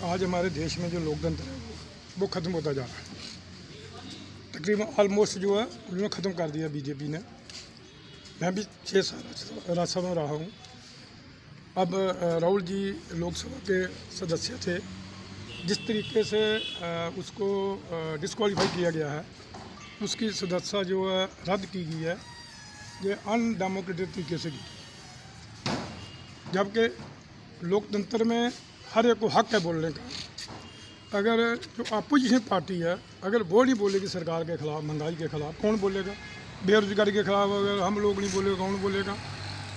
आज हमारे देश में जो लोकतंत्र है वो ख़त्म होता जा रहा है। तकरीबन ऑलमोस्ट जो है उन्होंने ख़त्म कर दिया बीजेपी ने। मैं भी 6 साल राज्यसभा में रहा हूँ। अब राहुल जी लोकसभा के सदस्य थे, जिस तरीके से उसको डिस्क्वालीफाई किया गया है, उसकी सदस्यता जो है रद्द की गई है, ये अनडेमोक्रेटिक तरीके से की। जबकि लोकतंत्र में हर एक को हक है बोलने का। अगर जो अपोजिशन पार्टी है, अगर वो नहीं बोलेगी सरकार के ख़िलाफ़, महंगाई के ख़िलाफ़, कौन बोलेगा? बेरोज़गारी के ख़िलाफ़ अगर हम लोग नहीं बोलेगा, कौन बोलेगा?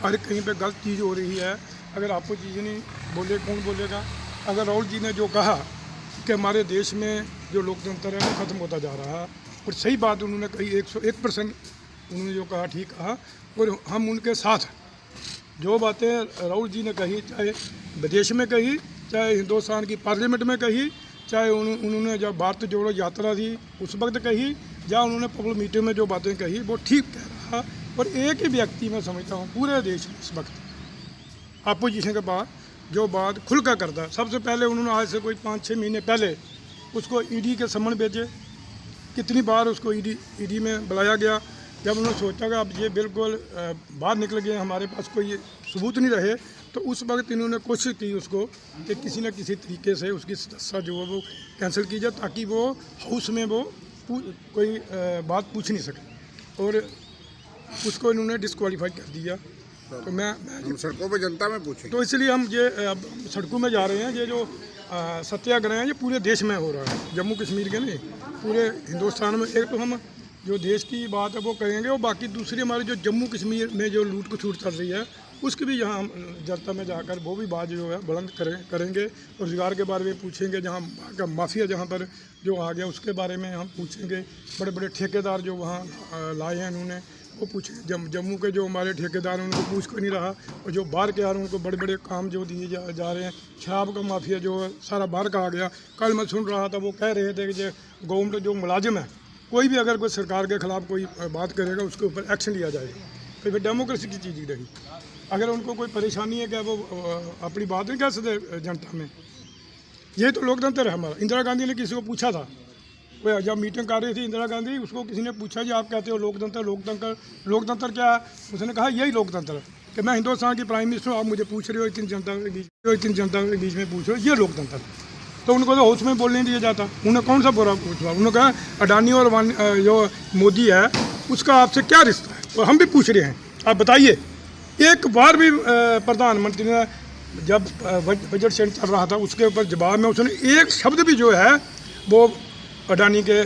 अरे कहीं पे गलत चीज़ हो रही है, अगर अपोजिशन नहीं बोले, कौन बोलेगा? अगर राहुल जी ने जो कहा कि हमारे देश में जो लोकतंत्र है वो ख़त्म होता जा रहा है, और सही बात उन्होंने कही, 101% उन्होंने जो कहा ठीक कहा, और हम उनके साथ हैं। जो बातें राहुल जी ने कही, चाहे विदेश में कही, चाहे हिंदुस्तान की पार्लियामेंट में कही, चाहे उन्होंने जब भारत जोड़ो यात्रा थी उस वक्त कही, या उन्होंने पब्लिक मीटिंग में जो बातें कही, वो ठीक कह रहा। और एक ही व्यक्ति मैं समझता हूँ पूरे देश में इस वक्त अपोजिशन के बाद जो बात खुल कर करता है। सबसे पहले उन्होंने आज से कोई 5-6 महीने पहले उसको ईडी के समन भेजे। कितनी बार उसको ईडी में बुलाया गया। जब उन्होंने सोचा कि अब ये बिल्कुल बाहर निकल गए, हमारे पास कोई सबूत नहीं रहे, तो उस वक्त इन्होंने कोशिश की उसको कि किसी न किसी तरीके से उसकी सदस्यता जो है वो कैंसिल की जाए, ताकि वो हाउस में वो कोई बात पूछ नहीं सके, और उसको इन्होंने डिस्क्वालीफाई कर दिया। तो मैं हम सड़कों पे जनता में पूछें, तो इसलिए हम ये अब सड़कों में जा रहे हैं। ये जो सत्याग्रह है ये पूरे देश में हो रहा है, जम्मू कश्मीर के नहीं, पूरे हिंदुस्तान में। एक तो हम जो देश की बात है वो करेंगे, और बाकी दूसरी हमारी जो जम्मू कश्मीर में जो लूट खसूट चल रही है उसकी भी यहाँ हम जनता में जाकर वो भी बात जो है बुलंद करेंगे। रोजगार के बारे में पूछेंगे, जहाँ का माफिया जहाँ पर जो आ गया उसके बारे में हम पूछेंगे। बड़े बड़े ठेकेदार जो वहाँ लाए हैं इन्होंने वो पूछेंगे। जम्मू के जो हमारे ठेकेदार हैं उनको पूछ कोई नहीं रहा, और जो बाहर के आ रहे हैं उनको बड़े बड़े काम जो दिए जा रहे हैं। शराब का माफिया जो है सारा बाहर का आ गया। कल मैं सुन रहा था वो कह रहे थे कि जो गवर्नमेंट जो मुलाजिम है, कोई भी अगर कोई सरकार के ख़िलाफ़ कोई बात करेगा उसके ऊपर एक्शन लिया जाएगा। तो फिर डेमोक्रेसी की चीज़ ही रही। अगर उनको कोई परेशानी है क्या वो अपनी बात नहीं कह सकते जनता में? ये तो लोकतंत्र है हमारा। इंदिरा गांधी ने किसी को पूछा था, वो जब मीटिंग कर रही थी इंदिरा गांधी, उसको किसी ने पूछा जी आप कहते हो लोकतंत्र, लोकतंत्र क्या है? उसने कहा यही लोकतंत्र है कि मैं हिंदुस्तान की प्राइम मिनिस्टर हूँ, आप मुझे पूछ रहे हो इतनी जनता के बीच में पूछ रहे हो, ये लोकतंत्र है। तो उनको तो हाउस में बोलने नहीं दिया जाता। उन्हें कौन सा बुरा पूछा? उन्होंने कहा अडानी और जो मोदी है उसका आपसे क्या रिश्ता है? और हम भी पूछ रहे हैं, आप बताइए। एक बार भी प्रधानमंत्री ने जब बजट सेशन चल रहा था उसके ऊपर जवाब में उसने एक शब्द भी जो है वो अडानी के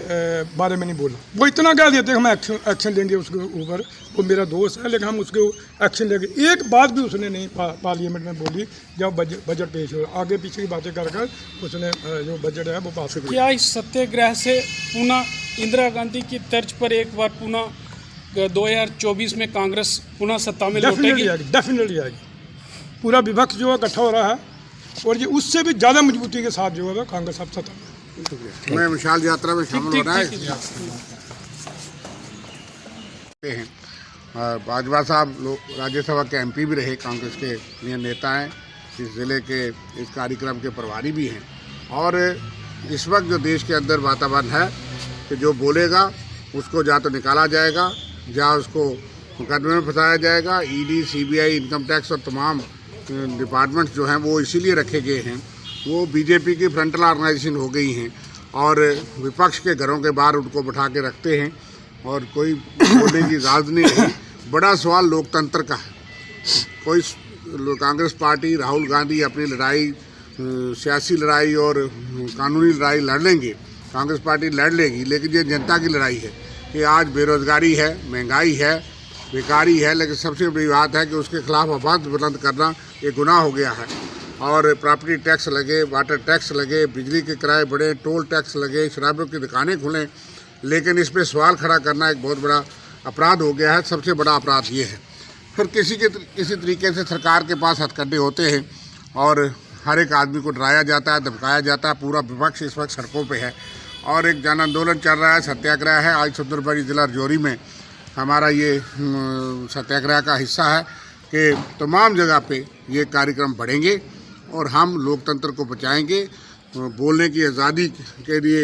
बारे में नहीं बोला। वो इतना कह देते हम एक्शन लेंगे उसके ऊपर, वो मेरा दोस्त है, लेकिन हम उसके एक्शन लेंगे। एक बात भी उसने नहीं पार्लियामेंट में बोली जब बजट पेश हो। आगे पीछे की बातें कर उसने जो बजट है वो पास हो गया। क्या इस सत्याग्रह से पुनः इंदिरा गांधी की तर्ज पर एक बार पुनः 2024 में कांग्रेस पुनः सत्ता में लौटेगी? डेफिनेटली आएगी। पूरा विपक्ष जो है इकट्ठा हो रहा है, और ये उससे भी ज़्यादा मजबूती के साथ जो है कांग्रेस अब सत्ता में। मैं विशाल यात्रा में शामिल हो रहा है। बाजवा साहब लोग राज्यसभा के एमपी भी रहे, कांग्रेस के नेता हैं, इस ज़िले के इस कार्यक्रम के प्रभारी भी हैं। और इस वक्त जो देश के अंदर वातावरण है कि जो बोलेगा उसको या तो निकाला जाएगा या उसको मुकदमे में फंसाया जाएगा। ईडी, सीबीआई, इनकम टैक्स और तमाम डिपार्टमेंट्स जो हैं वो इसीलिए रखे गए हैं, वो बीजेपी की फ्रंटल ऑर्गेनाइजेशन हो गई हैं, और विपक्ष के घरों के बाहर उनको बैठा के रखते हैं, और कोई बोलने की इजाज़त नहीं रही। बड़ा सवाल लोकतंत्र का है। कोई कांग्रेस पार्टी, राहुल गांधी अपनी लड़ाई, सियासी लड़ाई और कानूनी लड़ाई लड़ लेंगे, कांग्रेस पार्टी लड़ लेगी, लेकिन ये जनता की लड़ाई है कि आज बेरोज़गारी है, महंगाई है, बेकारी है, लेकिन सबसे बड़ी बात है कि उसके खिलाफ आवाज़ बुलंद करना ये गुनाह हो गया है। और प्रॉपर्टी टैक्स लगे, वाटर टैक्स लगे, बिजली के किराए बढ़े, टोल टैक्स लगे, शराबों की दुकानें खुलें, लेकिन इस पर सवाल खड़ा करना एक बहुत बड़ा अपराध हो गया है। सबसे बड़ा अपराध ये है। फिर किसी तरीके से सरकार के पास हथकंडे होते हैं, और हर एक आदमी को डराया जाता है, धमकाया जाता है। पूरा विपक्ष इस वक्त सड़कों पे है, और एक जन आंदोलन चल रहा है, सत्याग्रह है। आज सुंदरबनी जिला रजौरी में हमारा ये सत्याग्रह का हिस्सा है कि तमाम जगह पे ये कार्यक्रम बढ़ेंगे, और हम लोकतंत्र को बचाएंगे। बोलने की आज़ादी के लिए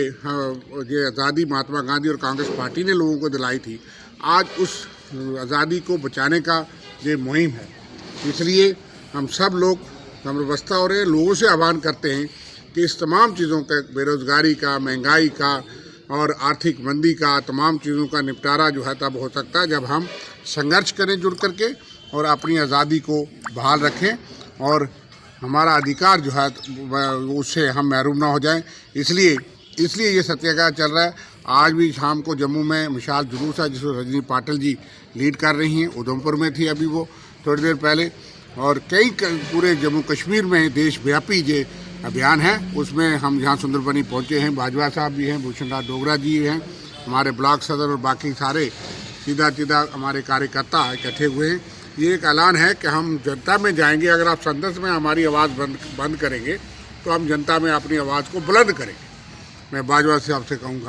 ये आज़ादी महात्मा गांधी और कांग्रेस पार्टी ने लोगों को दिलाई थी, आज उस आज़ादी को बचाने का ये मुहिम है। इसलिए हम सब लोग हमबस्ता हो रहे हैं, लोगों से आह्वान करते हैं कि इस तमाम चीज़ों का, बेरोज़गारी का, महंगाई का और आर्थिक मंदी का, तमाम चीज़ों का निपटारा जो है तब हो सकता है जब हम संघर्ष करें जुड़ करके और अपनी आज़ादी को बहाल रखें और हमारा अधिकार जो है उससे हम महरूम ना हो जाएं। इसलिए ये सत्याग्रह चल रहा है। आज भी शाम को जम्मू में विशाल जुलूस है जिसको रजनी पाटिल जी लीड कर रही हैं। उधमपुर में थी अभी वो थोड़ी देर पहले, और कई पूरे जम्मू कश्मीर में देशव्यापी ये अभियान है। उसमें हम यहाँ सुंदरबनी पहुँचे हैं, बाजवा साहब भी हैं, भूषण राज डोगरा जी हैं, हमारे ब्लॉक सदर और बाकी सारे सीधा हमारे कार्यकर्ता इकट्ठे हुए हैं। ये एक ऐलान है कि हम जनता में जाएंगे। अगर आप संसद में हमारी आवाज़ बंद करेंगे तो हम जनता में अपनी आवाज़ को बुलंद करेंगे। मैं बाजवा साहब से कहूँगा